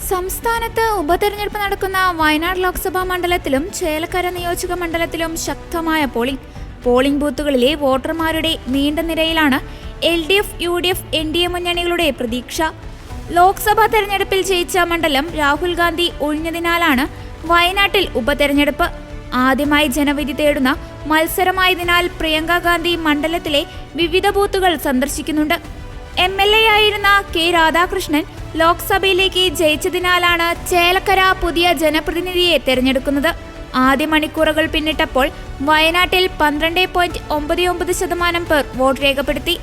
സംസ്ഥാനത്ത് ഉപതെരഞ്ഞെടുപ്പ് നടക്കുന്ന വയനാട് ലോക്സഭാ മണ്ഡലത്തിലും ചേലക്കര നിയോജക മണ്ഡലത്തിലും ശക്തമായ പോളിംഗ് ബൂത്തുകളിലെ വോട്ടർമാരുടെ നീണ്ട നിരയിലാണ് LDF, UDF, NDA മുന്നണികളുടെ പ്രതീക്ഷ. ലോക്സഭാ തെരഞ്ഞെടുപ്പിൽ ജയിച്ച മണ്ഡലം രാഹുൽ ഗാന്ധി ഒഴിഞ്ഞതിനാലാണ് വയനാട്ടിൽ ഉപതെരഞ്ഞെടുപ്പ്. ആദ്യമായി ജനവിധി തേടുന്ന മത്സരമായതിനാൽ പ്രിയങ്ക ഗാന്ധി മണ്ഡലത്തിലെ വിവിധ ബൂത്തുകൾ സന്ദർശിക്കുന്നുണ്ട്. MLA ആയിരുന്ന K. രാധാകൃഷ്ണൻ ലോക്സഭയിലേക്ക് ജയിച്ചതിനാലാണ് ചേലക്കര പുതിയ ജനപ്രതിനിധിയെ തെരഞ്ഞെടുക്കുന്നത്. ആദ്യ മണിക്കൂറുകൾ പിന്നിട്ടപ്പോൾ വയനാട്ടിൽ 12.99% പേർ വോട്ട് രേഖപ്പെടുത്തി.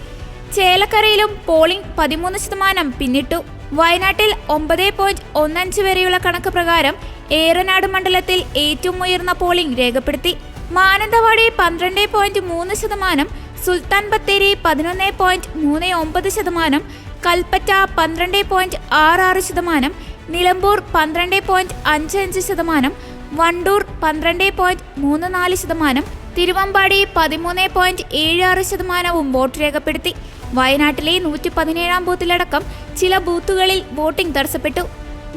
ചേലക്കരയിലും പോളിംഗ് 13% പിന്നിട്ടു. വയനാട്ടിൽ 9.15 വരെയുള്ള കണക്ക് പ്രകാരം ഏറനാട് മണ്ഡലത്തിൽ ഏറ്റവും ഉയർന്ന പോളിംഗ് രേഖപ്പെടുത്തി. മാനന്തവാടി 12.3%, സുൽത്താൻ ബത്തേരി 11.39%, കൽപ്പറ്റ 12.66%, നിലമ്പൂർ 12.55%, വണ്ടൂർ 12.34%, തിരുവമ്പാടി 13.76% വോട്ട് രേഖപ്പെടുത്തി. വയനാട്ടിലെ 117 ബൂത്തിലടക്കം ചില ബൂത്തുകളിൽ വോട്ടിംഗ് തടസ്സപ്പെട്ടു.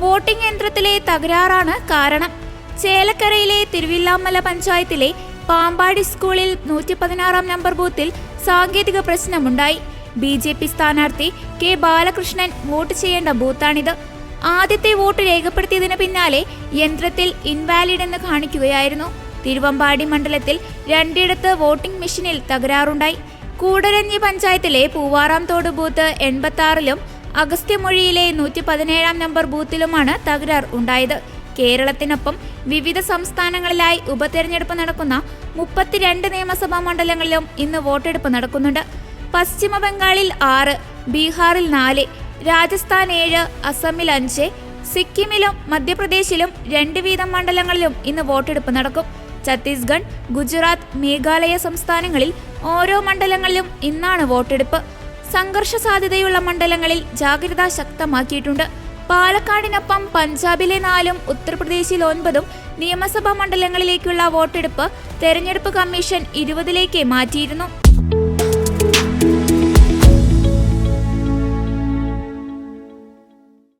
വോട്ടിംഗ് യന്ത്രത്തിലെ തകരാറാണ് കാരണം. ചേലക്കരയിലെ തിരുവില്ലാമല പഞ്ചായത്തിലെ പാമ്പാടി സ്കൂളിൽ 116 നമ്പർ ബൂത്തിൽ സാങ്കേതിക പ്രശ്നമുണ്ടായി. BJP സ്ഥാനാർത്ഥി K. ബാലകൃഷ്ണൻ വോട്ട് ചെയ്യേണ്ട ബൂത്താണിത്. ആദ്യത്തെ വോട്ട് രേഖപ്പെടുത്തിയതിന് പിന്നാലെ യന്ത്രത്തിൽ ഇൻവാലിഡ് എന്ന് കാണിക്കുകയായിരുന്നു. തിരുവമ്പാടി മണ്ഡലത്തിൽ 2 വോട്ടിംഗ് മെഷീനിൽ തകരാറുണ്ടായി. കൂടരഞ്ഞി പഞ്ചായത്തിലെ പൂവാറാംതോട് ബൂത്ത് 86-ലും അഗസ്ത്യമൊഴിയിലെ 117 നമ്പർ ബൂത്തിലുമാണ് തകരാർ ഉണ്ടായത്. കേരളത്തിനൊപ്പം വിവിധ സംസ്ഥാനങ്ങളിലായി ഉപതെരഞ്ഞെടുപ്പ് നടക്കുന്ന 32 നിയമസഭാ മണ്ഡലങ്ങളിലും ഇന്ന് വോട്ടെടുപ്പ് നടക്കുന്നുണ്ട്. പശ്ചിമ ബംഗാളിൽ 6, ബീഹാറിൽ 4, രാജസ്ഥാൻ 7, അസമിൽ 5, സിക്കിമിലും മധ്യപ്രദേശിലും 2 വീതം മണ്ഡലങ്ങളിലും ഇന്ന് വോട്ടെടുപ്പ് നടക്കും. ഛത്തീസ്ഗഡ്, ഗുജറാത്ത്, മേഘാലയ സംസ്ഥാനങ്ങളിൽ ഓരോ മണ്ഡലങ്ങളിലും ഇന്നാണ് വോട്ടെടുപ്പ്. സംഘർഷ സാധ്യതയുള്ള മണ്ഡലങ്ങളിൽ ജാഗ്രത ശക്തമാക്കിയിട്ടുണ്ട്. പാലക്കാടിനൊപ്പം പഞ്ചാബിലെ 4-ഉം ഉത്തർപ്രദേശിൽ 9-ഉം നിയമസഭാ മണ്ഡലങ്ങളിലേക്കുള്ള വോട്ടെടുപ്പ് തെരഞ്ഞെടുപ്പ് കമ്മീഷൻ 20-ലേക്ക് മാറ്റിയിരുന്നു.